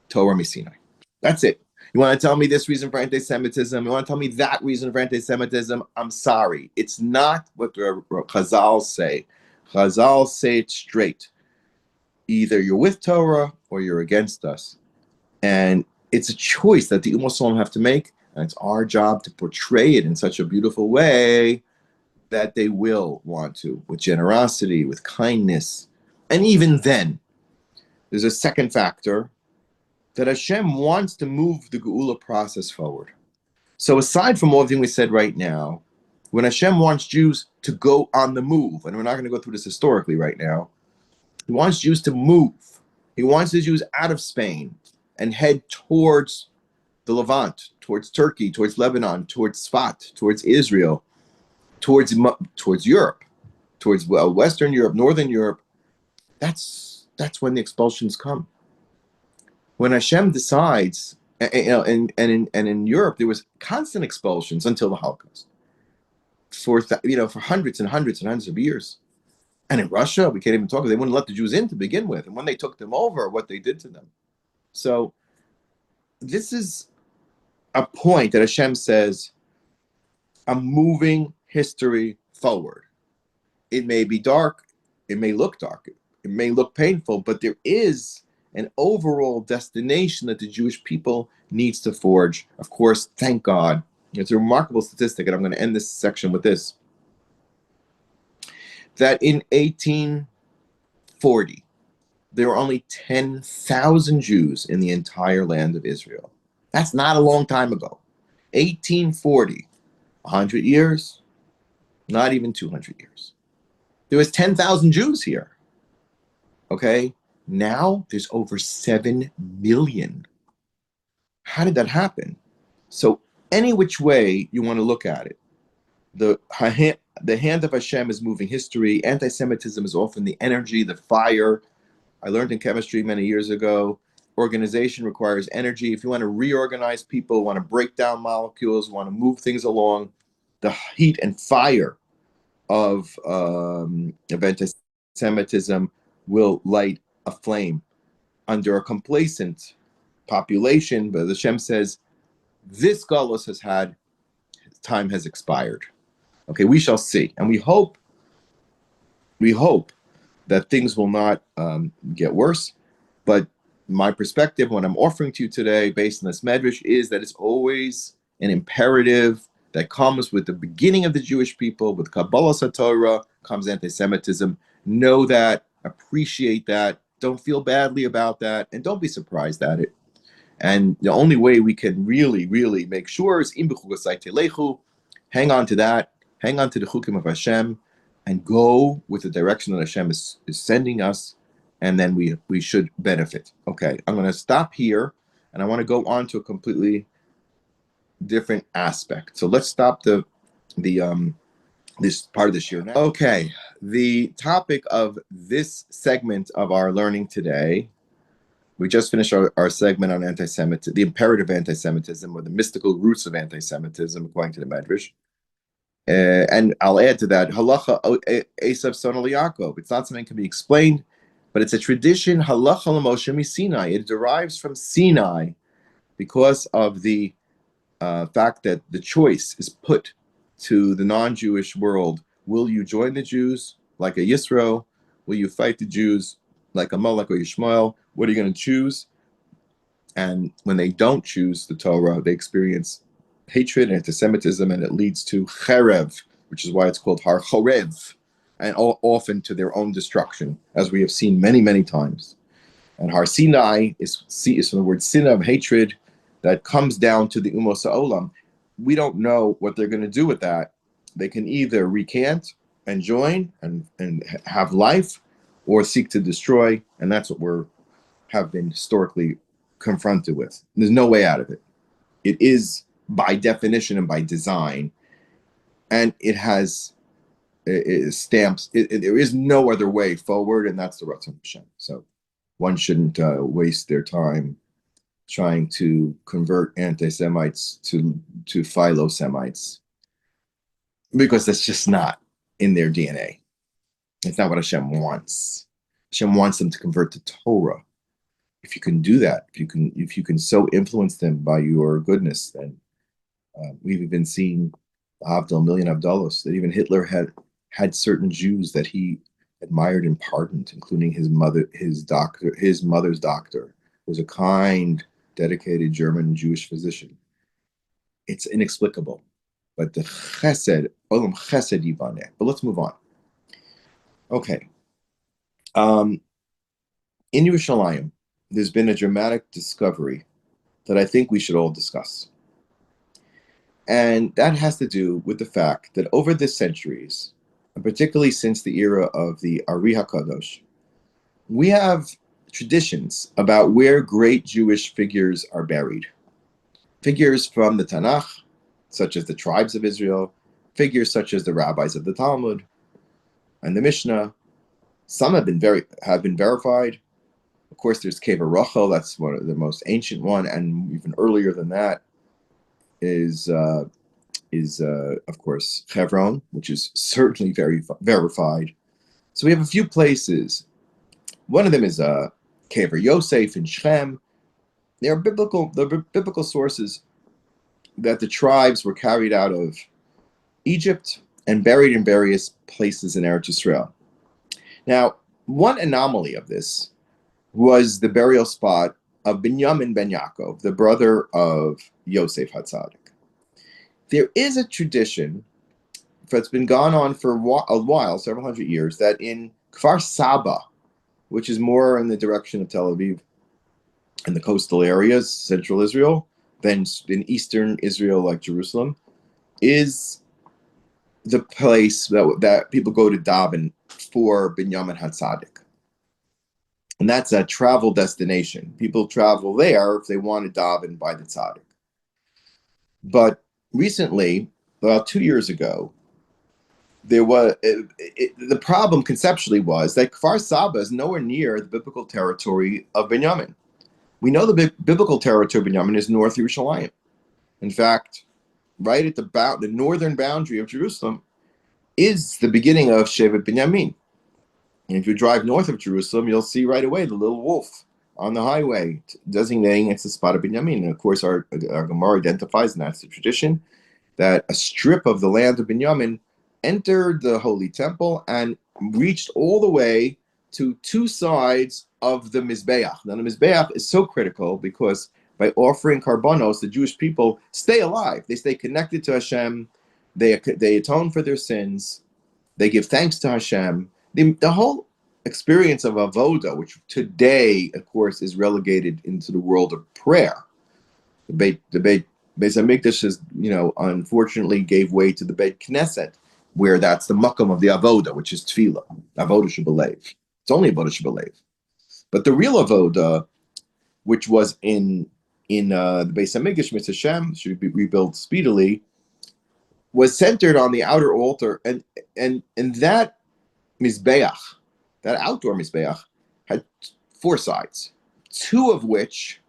Torah Misinai. That's it. You want to tell me this reason for anti-Semitism? You want to tell me that reason for anti-Semitism? I'm sorry. It's not what the Chazal say. Chazal say it straight. Either you're with Torah or you're against us. And it's a choice that the Ummah have to make. And it's our job to portray it in such a beautiful way that they will want to, with generosity, with kindness. And even then, there's a second factor, that Hashem wants to move the Geula process forward. So aside from all the things we said right now, when Hashem wants Jews to go on the move, and we're not going to go through this historically right now, he wants Jews to move. He wants the Jews out of Spain and head towards the Levant, towards Turkey, towards Lebanon, towards Sfat, towards Israel, towards Europe, towards Western Europe, Northern Europe. That's when the expulsions come. When Hashem decides, and in Europe there was constant expulsions until the Holocaust, for hundreds and hundreds and hundreds of years. And in Russia, we can't even talk. They wouldn't let the Jews in to begin with, and when they took them over, what they did to them. So this is a point that Hashem says, I'm moving history forward. It may be dark, it may look dark, it may look painful, but there is an overall destination that the Jewish people needs to forge. Of course, thank God. It's a remarkable statistic, and I'm going to end this section with this, that in 1840, there were only 10,000 Jews in the entire land of Israel. That's not a long time ago. 1840, 100 years, not even 200 years. There was 10,000 Jews here. Okay? Now there's over 7 million. How did that happen? So any which way you want to look at it, the hand of Hashem is moving history. Anti-Semitism is often the energy, the fire. I learned in chemistry many years ago, organization requires energy. If you want to reorganize people, want to break down molecules, want to move things along, the heat and fire of anti-Semitism will light a flame. Under a complacent population, but Hashem says, this galus has had, time has expired. Okay, we shall see. And we hope that things will not get worse. But my perspective, what I'm offering to you today, based on this medrash, is that it's always an imperative that comes with the beginning of the Jewish people. With Kabbalah Satorah comes anti-Semitism. Know that, appreciate that, don't feel badly about that, and don't be surprised at it. And the only way we can really, really make sure is hang on to that, hang on to the chukim of Hashem, and go with the direction that Hashem is sending us, and then we should benefit. Okay, I'm going to stop here, and I want to go on to a completely different aspect. So let's stop this part of this year. Okay, the topic of this segment of our learning today, we just finished our segment on anti-Semitism, the imperative anti-Semitism, or the mystical roots of anti-Semitism, according to the Medrash. And I'll add to that, halacha Esav son of Yaakov. It's not something that can be explained, but it's a tradition, halacha l'Moshe mi-Sinai. It derives from Sinai because of the fact that the choice is put to the non-Jewish world. Will you join the Jews like a Yisro? Will you fight the Jews like a Malach or Yishmael? What are you going to choose? And when they don't choose the Torah, they experience hatred and anti-Semitism, and it leads to cherev, which is why it's called har chorev, and often to their own destruction, as we have seen many, many times. And har Sinai is from the word sin of hatred that comes down to the umos ha'olam. We don't know what they're going to do with that. They can either recant and join and have life, or seek to destroy, and that's what we have been historically confronted with. There's no way out of it. It is by definition and by design, and it has stamps. There is no other way forward, and that's the Ratzon Hashem. So one shouldn't waste their time trying to convert anti-Semites to philo-Semites, because that's just not in their DNA. It's not what Hashem wants. Hashem wants them to convert to Torah. If you can do that, if you can so influence them by your goodness, then we've even seen Avdol, million Abdullos, that even Hitler had certain Jews that he admired and pardoned, including his mother's doctor, was a kind, dedicated German Jewish physician. It's inexplicable, but the chesed, olam chesed YIBONEH. But let's move on. Okay. In Yerushalayim, there's been a dramatic discovery that I think we should all discuss. And that has to do with the fact that over the centuries, and particularly since the era of the Ari HaKadosh, we have traditions about where great Jewish figures are buried. Figures from the Tanakh, such as the tribes of Israel, figures such as the rabbis of the Talmud and the Mishnah. Some have been verified. Of course, there's Kever Rachel, that's one of the most ancient one, and even earlier than that is of course Hebron, which is certainly very verified. So we have a few places. One of them is Kever Yosef in Shechem. There are biblical sources that the tribes were carried out of Egypt and buried in various places in Eretz Yisrael. Now, one anomaly of this was the burial spot of Binyamin ben Yaakov, the brother of Yosef HaTzadik. There is a tradition that's been gone on for a while, several hundred years, that in Kfar Saba, which is more in the direction of Tel Aviv and the coastal areas, central Israel, than in eastern Israel like Jerusalem, is the place that people go to daven for Binyamin HaTzadik. And that's a travel destination. People travel there if they want to daven by the tzaddik. But recently, about 2 years ago, there was the problem conceptually was that Kfar Saba is nowhere near the biblical territory of Binyamin. We know the biblical territory of Binyamin is North Yerushalayim. In fact, right at the northern boundary of Jerusalem is the beginning of Shevet Binyamin. And if you drive north of Jerusalem, you'll see right away the little wolf on the highway, designating it's the spot of Binyamin. And of course, our Gemara identifies, and that's the tradition, that a strip of the land of Binyamin entered the Holy Temple and reached all the way to two sides of the Mizbeach. Now, the Mizbeach is so critical because by offering karbanos, the Jewish people stay alive. They stay connected to Hashem. They atone for their sins. They give thanks to Hashem. The whole experience of avoda, which today, of course, is relegated into the world of prayer. The Beis Hamikdash is, unfortunately gave way to the Beit Knesset, where that's the makom of the avoda, which is tefillah, avoda shebelev. It's only avoda shebelev. But the real avoda, which was in the Beis Hamikdash, Mitzvah Hashem, should be rebuilt speedily, was centered on the outer altar, and that Mizbeach, that outdoor Mizbeach, had four sides, two of which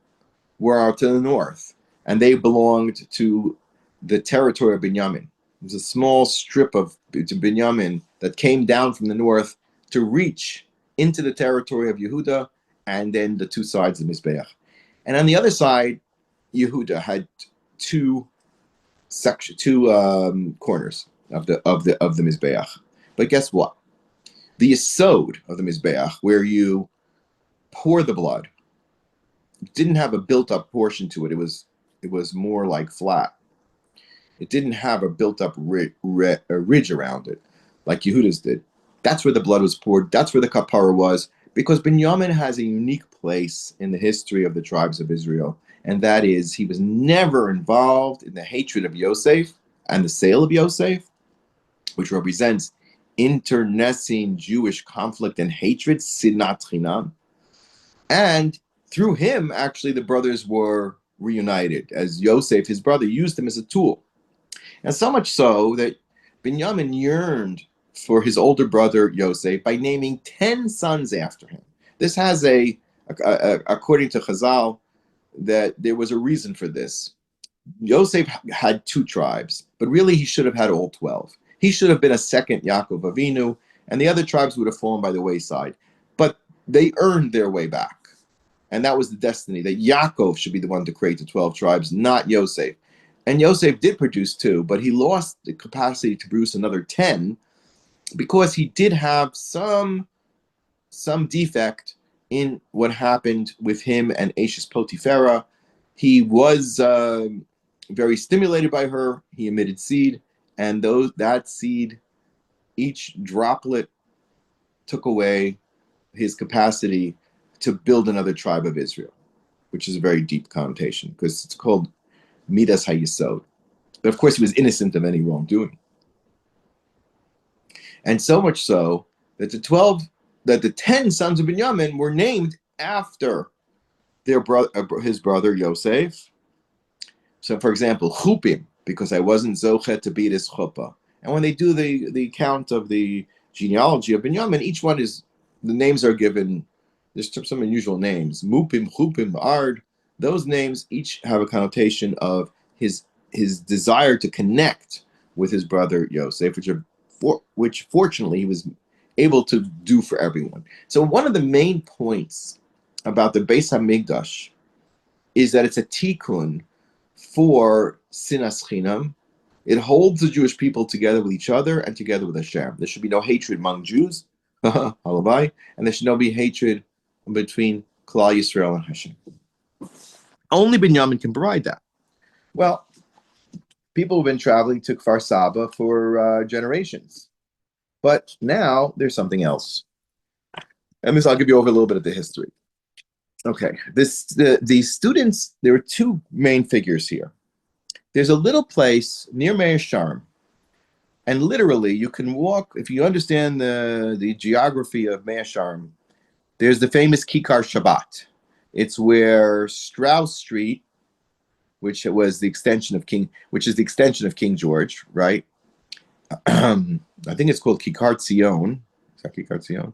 were out to the north, and they belonged to the territory of Binyamin. It was a small strip of Binyamin that came down from the north to reach into the territory of Yehuda, and then the two sides of Mizbeach. And on the other side, Yehuda had two corners of the Mizbeach. But guess what? The yesod of the Mizbeach, where you pour the blood, didn't have a built-up portion to it. It was more like flat. It didn't have a built-up ridge around it, like Yehuda's did. That's where the blood was poured. That's where the kapara was, because Binyamin has a unique place in the history of the tribes of Israel, and that is he was never involved in the hatred of Yosef and the sale of Yosef, which represents internecine Jewish conflict and hatred, sinat chinam. And through him, actually, the brothers were reunited, as Yosef, his brother, used him as a tool. And so much so that Binyamin yearned for his older brother Yosef by naming 10 sons after him. This has according to Chazal, that there was a reason for this. Yosef had 2 tribes, but really he should have had all 12. He should have been a second Yaakov Avinu, and the other tribes would have fallen by the wayside. But they earned their way back. And that was the destiny, that Yaakov should be the one to create the 12 tribes, not Yosef. And Yosef did produce 2, but he lost the capacity to produce another 10 because he did have some defect in what happened with him and Ashes Potiphera. He was very stimulated by her. He emitted seed, and that seed, each droplet took away his capacity to build another tribe of Israel, which is a very deep connotation because it's called Midas HaYesod. But of course, he was innocent of any wrongdoing. And so much so that the 10 sons of Binyamin were named after his brother Yosef. So, for example, Chupim, because I wasn't Zochet to beat his chuppah. And when they do the count of the genealogy of Binyamin, each one the names are given. There's some unusual names. Mupim, Chupim, Ard. Those names each have a connotation of his desire to connect with his brother Yosef, which fortunately he was able to do for everyone. So one of the main points about the Beis Hamikdash is that it's a tikkun for sinas chinam. It holds the Jewish people together with each other and together with Hashem. There should be no hatred among Jews, and there should not be hatred between Klal Yisrael and Hashem. Only Binyamin can provide that. Well, people have been traveling to Kfar Saba for generations. But now there's something else. And this, I'll give you over a little bit of the history. Okay, the students, there are 2 main figures here. There's a little place near Meir Sharm, and literally you can walk, if you understand the geography of Meir Sharm, there's the famous Kikar Shabbat. It's where Strauss Street which was the extension of King George, right? I think it's called Kikar Tzion. Is that Kikar Tzion?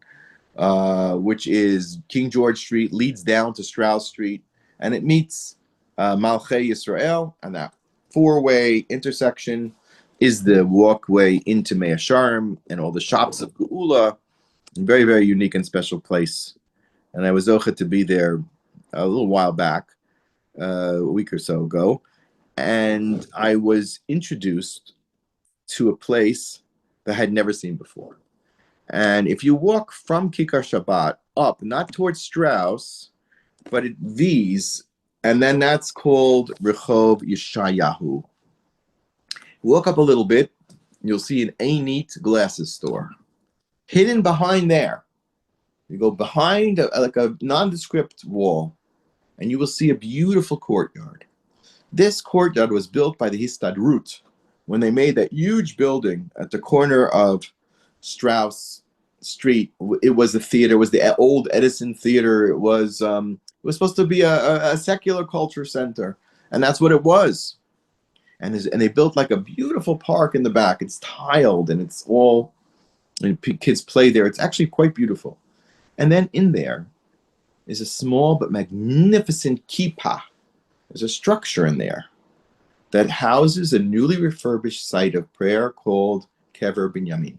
Which is King George Street, leads down to Strauss Street, and it meets Malchei Yisrael, and that four-way intersection is the walkway into Mea Sharm and all the shops of Geula. Very, very unique and special place. And I was zocheh to be there a little while back, a week or so ago, and I was introduced to a place that I had never seen before. And if you walk from Kikar Shabbat up, not towards Strauss, but it V's, and then that's called Rehov Yeshayahu. Walk up a little bit, you'll see an Einit glasses store. Hidden behind there, you go behind like a nondescript wall, and you will see a beautiful courtyard. This courtyard was built by the Histadrut when they made that huge building at the corner of Strauss Street. It was a theater. It was the old Edison Theater. It was supposed to be a secular culture center, and that's what it was. And they built like a beautiful park in the back. It's tiled, and it's all, and kids play there. It's actually quite beautiful. And then in there is a small but magnificent kippah. There's a structure in there that houses a newly refurbished site of prayer called Kever Binyamin.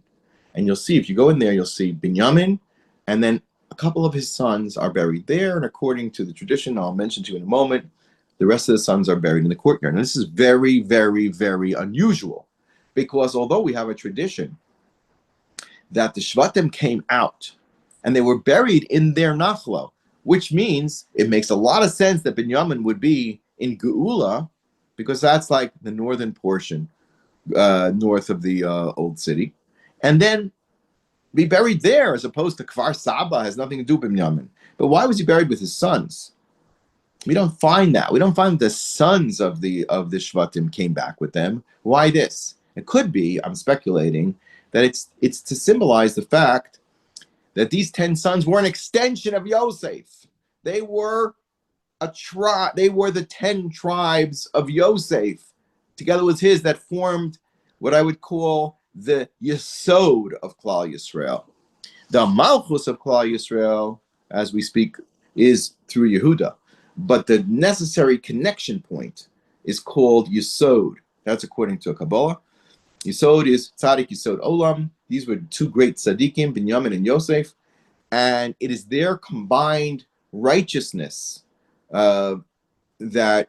And you'll see, if you go in there, you'll see Binyamin, and then a couple of his sons are buried there. And according to the tradition I'll mention to you in a moment, the rest of the sons are buried in the courtyard. And this is very, very, very unusual, because although we have a tradition that the Shvatim came out and they were buried in their Nachlo, which means it makes a lot of sense that Binyamin would be in Geula, because that's like the northern portion, north of the old city, and then be buried there as opposed to Kfar Saba has nothing to do with Binyamin. But why was he buried with his sons? We don't find that. We don't find the sons of the Shvatim came back with them. Why this? It could be, I'm speculating, that it's to symbolize the fact that these 10 sons were an extension of Yosef. They were they were the 10 tribes of Yosef, together with his, that formed what I would call the Yesod of Klal Yisrael. The Malchus of Klal Yisrael, as we speak, is through Yehuda. But the necessary connection point is called Yesod. That's according to a Kabbalah. Yesod is Tzadik Yesod Olam. These were two great tzaddikim, Binyamin and Yosef. And it is their combined righteousness that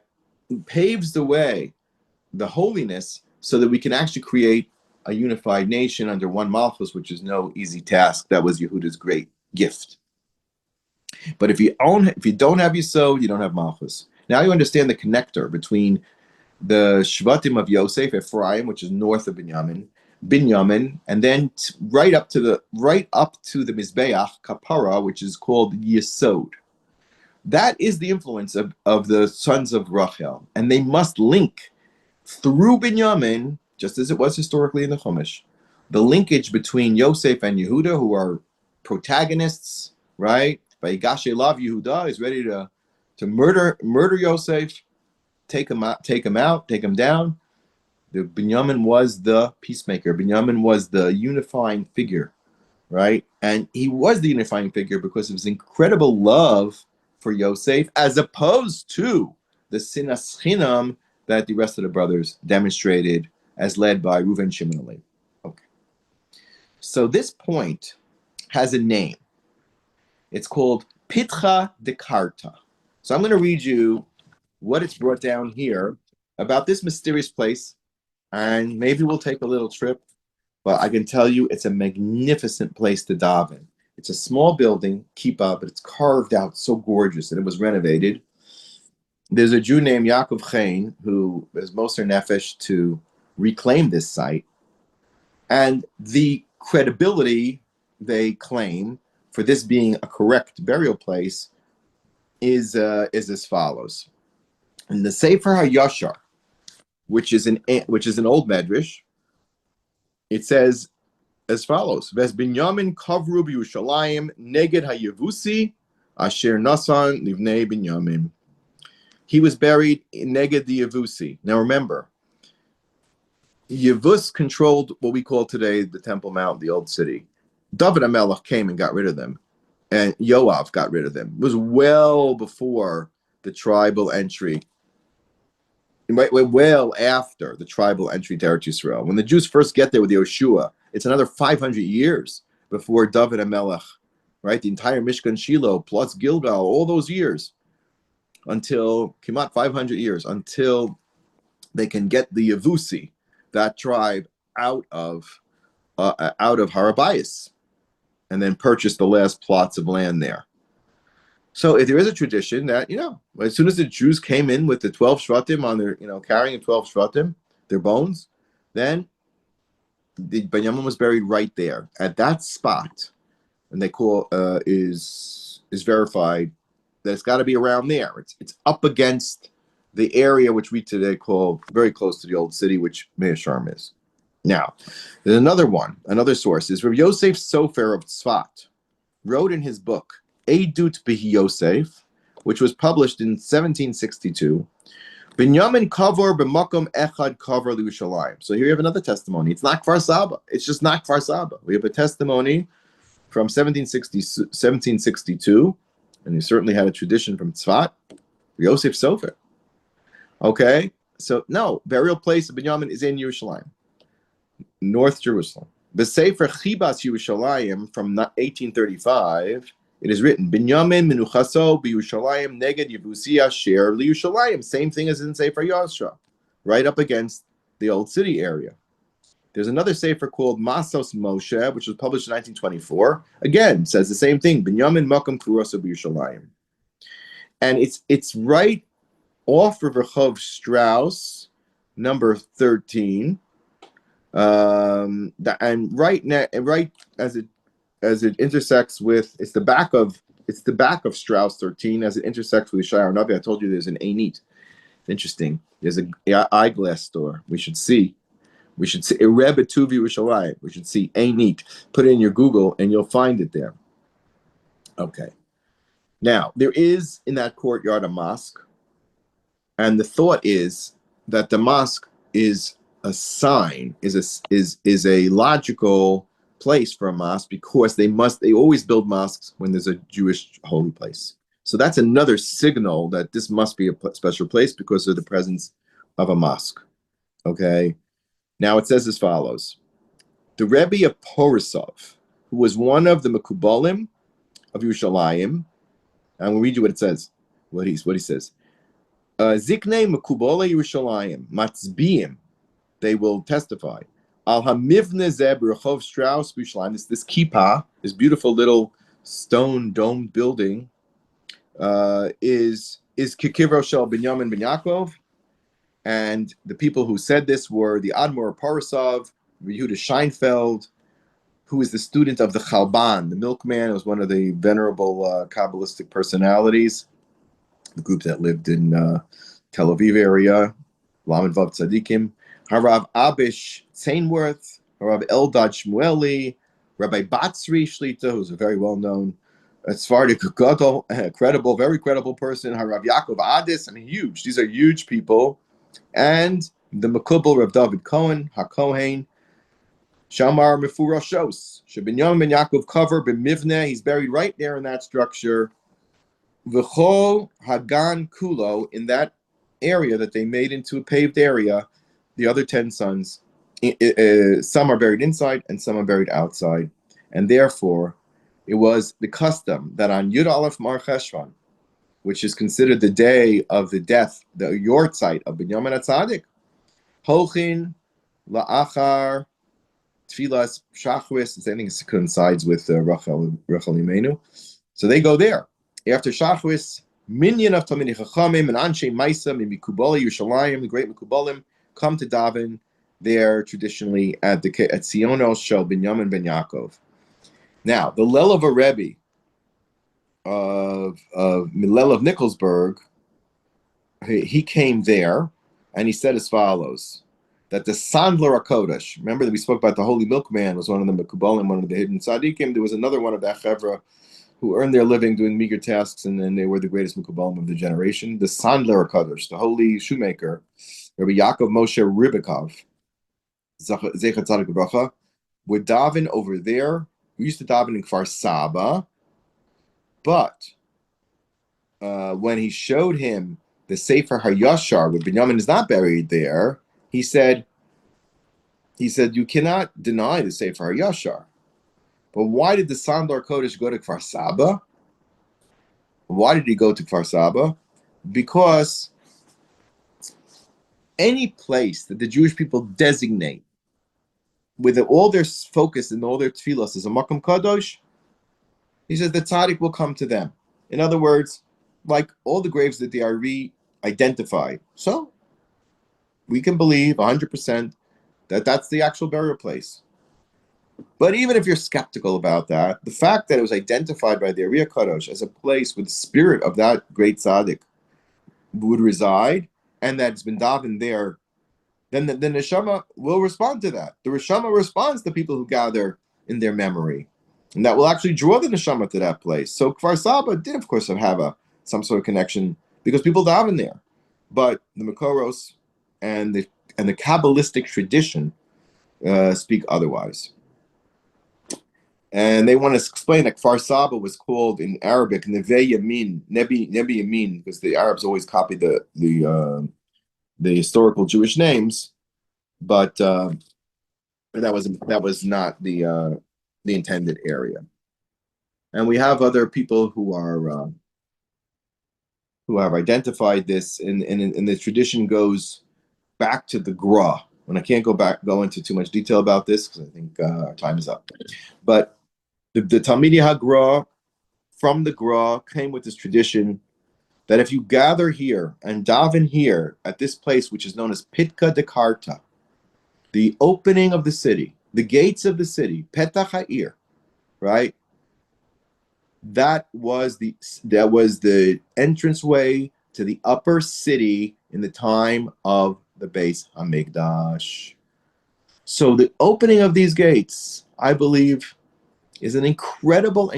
paves the way, the holiness, so that we can actually create a unified nation under one Malchus, which is no easy task. That was Yehuda's great gift. But if you don't have Yesod, you don't have Malchus. Now you understand the connector between the Shvatim of Yosef, Ephraim, which is north of Binyamin, and then right up to the Mizbeach Kapara, which is called Yesod. That is the influence of the sons of Rachel, and they must link through Binyamin, just as it was historically in the Chumash, the linkage between Yosef and Yehuda, who are protagonists, right? Vayigash Elav Yehuda is ready to murder Yosef, take him down. The Binyamin was the peacemaker. Binyamin was the unifying figure, right? And he was the unifying figure because of his incredible love for Yosef, as opposed to the sinas chinam that the rest of the brothers demonstrated, as led by Reuven, Shimon, and Levi. Okay. So this point has a name. It's called Pitcha de Karta. So I'm going to read you what it's brought down here about this mysterious place, and maybe we'll take a little trip, but I can tell you it's a magnificent place to daven. It's a small building, kippah, but it's carved out so gorgeous, and it was renovated. There's a Jew named Yaakov Chaim who is Moser Nefesh to reclaim this site, and the credibility they claim for this being a correct burial place is as follows. In the Sefer HaYashar, which is an old medrash, it says as follows: Ves Binyamin kavru b'Yushalayim neged haYevusi asher nasan livnei Binyamin. he was buried in Neged the Yavusi. Now remember, Yavus controlled what we call today the Temple Mount, the old city. David HaMelech came and got rid of them, and Yoav got rid of them. It was well before the tribal entry, well after the tribal entry to Eretz Yisrael. When the Jews first get there with Yoshua, it's another 500 years before David HaMelech, right? The entire Mishkan Shiloh plus Gilgal, all those years, until Kimat 500 years, until they can get the Yavusi, that tribe, out of Harabayas, and then purchase the last plots of land there. So if there is a tradition that, as soon as the Jews came in with the 12 Shvatim on their, carrying the 12 Shvatim, their bones, then the Binyamin was buried right there at that spot, and they call is verified that it's got to be around there. It's up against the area which we today call very close to the old city, which Mea Sharm is. Now, there's another source is Rabbi Yosef Sofer of Tzfat wrote in his book Eidut B'Hi Yosef, which was published in 1762. Binyamin Kavor b'Makom Echad Kavor L'Yushalayim. So here you have another testimony. It's not Kfar Saba. It's just not Kfar Saba. We have a testimony from 1762, and he certainly had a tradition from Tzfat, Yosef Sofer. Okay, so no, burial place of Binyamin is in Yerushalayim, North Jerusalem. The Sefer Chibas Yerushalayim from 1835, it is written, Binyamin Menuchaso B'Yerushalayim Neged Yevusiya Sher L'Yerushalayim. Same thing as in Sefer Yosra, right up against the old city area. There's another Sefer called Masos Moshe, which was published in 1924. Again, says the same thing, Binyamin Makom Kuroso B'Yerushalayim. And it's right off of Rehov Strauss, number 13, and right as it intersects with the back of Strauss 13 as it intersects with Yeshayahu Navi. I told you there's an Einit. Interesting. There's an eyeglass store. We should see Rebbe Tuvi Yerushalayim. We should see Einit. Put it in your Google and you'll find it there. Okay. Now there is in that courtyard a mosque. And the thought is that the mosque is a sign, is a logical place for a mosque, because they always build mosques when there's a Jewish holy place. So that's another signal that this must be a special place because of the presence of a mosque. Okay. Now it says as follows: the Rebbe of Porisov, who was one of the Mekubalim of Yerushalayim, and we'll read you what it says. What he says. Ziknei Mekubala Yerushalayim Matzbiim, they will testify. Al Hamivne Zeb Rehov Strauss Yerushalayim. This kippah, this beautiful little stone domed building, is Kikivro Shel Binyamin Ben Yaakov, and the people who said this were the Admor of Porisov, Yehuda Scheinfeld, who is the student of the Chalban, the milkman. Was one of the venerable Kabbalistic personalities. The group that lived in Tel Aviv area, Lamed Vav Tzadikim, Harav Abish Tzainworth, Harav Eldad Shmueli, Rabbi Batzri Shlita, who's a very well-known Sephardic Gadol, credible, very credible person, Harav Yaakov Adis, huge. These are huge people. And the Mekubal Rav David Cohen, HaKohen, Shamar Mefurashos, Shebinyamin Ben Yaakov Cover B'Mivneh, he's buried right there in that structure. V'chol Hagan Kulo, in that area that they made into a paved area, the other 10 sons, some are buried inside and some are buried outside. And therefore, it was the custom that on Yud Aleph Mar Cheshvan, which is considered the day of the death, the yortzeit of Binyamin HaTzadik, Holchin La'achar Tfilas Shachris, I think it coincides with Rachel Imenu. So they go there. After Shachris, Minyan of Talmidei Chachamim and Anshe Maisa Mikubala Yerushalayim, the great Mikubalim, come to daven there traditionally at Tzionos Shel Binyamin Ben Yaakov. Now, the Lel of a Rebbe of Millel of Nicholsburg, he came there and he said as follows: that the Sandler HaKodesh, remember that we spoke about the Holy Milkman, was one of the Mekubalim, one of the hidden Tzadikim. There was another one of that Chevra who earned their living doing meager tasks, and then they were the greatest Mukabalim of the generation. The Sandler Kadosh, the holy shoemaker, Rabbi Yaakov Moshe Ribikov, Zecher Tzadik Bracha, would daven over there. We used to daven in Kfar Saba, but when he showed him the Sefer HaYashar, where Binyamin is not buried there, he said, you cannot deny the Sefer HaYashar. But why did the Sandlar Kodesh go to Kfar Saba? Why did he go to Kfar Saba? Because any place that the Jewish people designate with all their focus and all their tefillos as a Makam Kadosh, he says the tzaddik will come to them. In other words, like all the graves that the Ari identify. So we can believe 100% that that's the actual burial place. But even if you're skeptical about that, the fact that it was identified by the Ari Kadosh as a place where the spirit of that great tzaddik would reside, and that it's been davened there, then the neshama will respond to that. The neshama responds to people who gather in their memory, and that will actually draw the neshama to that place. So Kfar Saba did, of course, have some sort of connection because people daven there, but the Makoros and the Kabbalistic tradition speak otherwise. And they want to explain that Kfar Saba was called in Arabic Neve Yamin, Nebi Yamin, because the Arabs always copy the historical Jewish names, but that was not the intended area. And we have other people who have identified this, and the tradition goes back to the Gra. And I can't go into too much detail about this because I think our time is up. But the Talmidei HaGra from the Gra came with this tradition that if you gather here and daven here at this place, which is known as Pitka de Karta, the opening of the city, the gates of the city, Petach Ha'ir, right? That was the entranceway to the upper city in the time of the Beis Hamikdash. So the opening of these gates, I believe, is an incredible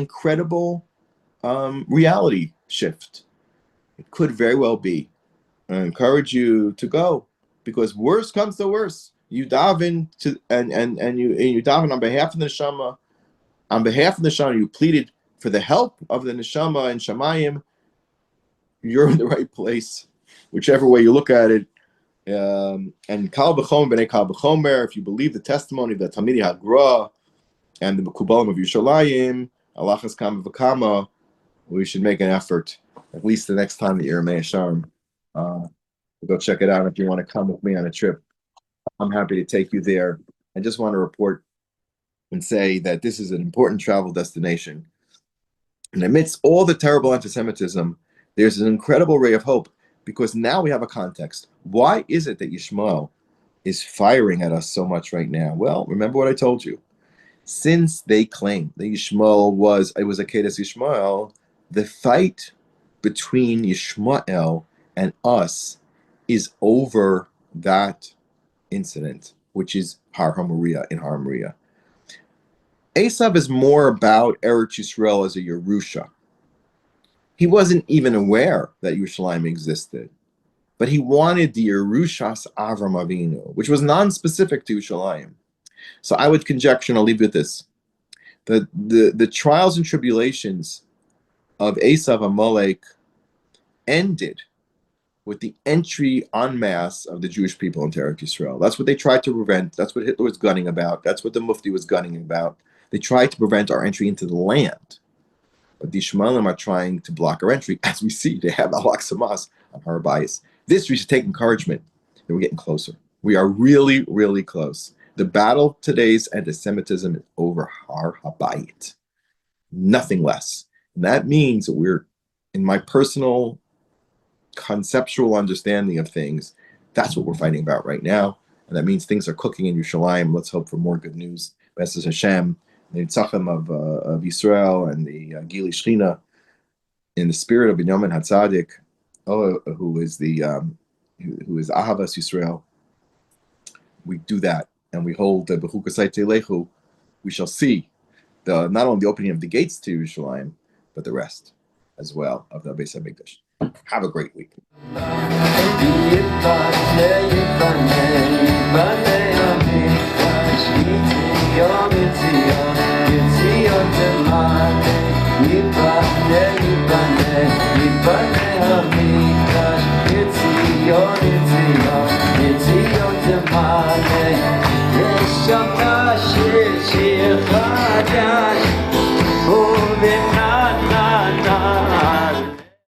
reality shift. It could very well be. I encourage you to go, because worse comes to worse. You daven to and you daven on behalf of the neshama. On behalf of the neshama, you pleaded for the help of the neshama and Shamayim. You're in the right place, whichever way you look at it. And Kal B'chomer B'nei Kal B'chomer, if you believe the testimony of the Talmidei HaGra and the Mekubalim of Yerushalayim, Alachas Kama V'Kama, we should make an effort, at least the next time the Yermei Sharm. Go check it out if you want to come with me on a trip. I'm happy to take you there. I just want to report and say that this is an important travel destination. And amidst all the terrible antisemitism, there's an incredible ray of hope, because now we have a context. Why is it that Yishmael is firing at us so much right now? Well, remember what I told you. Since they claim that Yishmael was a Kedes Yishmael, the fight between Yishmael and us is over that incident, which is Har HaMoriah in Har Moriah. Esav is more about Eretz Yisrael as a Yerusha. He wasn't even aware that Yerushalayim existed, but he wanted the Yerushas Avram Avinu, which was non-specific to Yerushalayim. So I would conjecture, and I'll leave you with this: the trials and tribulations of Esav Amalek ended with the entry en masse of the Jewish people into Eretz Yisrael. That's what they tried to prevent. That's what Hitler was gunning about. That's what the Mufti was gunning about. They tried to prevent our entry into the land. But the Ishmaelim are trying to block our entry. As we see, they have Al-Aqsa Mosque on Har Bayis. This, we should take encouragement that we're getting closer. We are really, really close. The battle today's anti-Semitism is over Har HaBayit. Nothing less. And that means that we're, in my personal conceptual understanding of things, that's what we're fighting about right now. And that means things are cooking in Yerushalayim. Let's hope for more good news. B'ezras Hashem, the Tzachim of Yisrael and the Gili Shechina, in the spirit of Binyamin Hatzadik, who is Ahavas Yisrael. We do that, and we hold the B'chukasai Telechu. We shall see not only the opening of the gates to Yerushalayim, but the rest as well of the Beis Hamikdash. Have a great week. יש שם שיר חדש ובן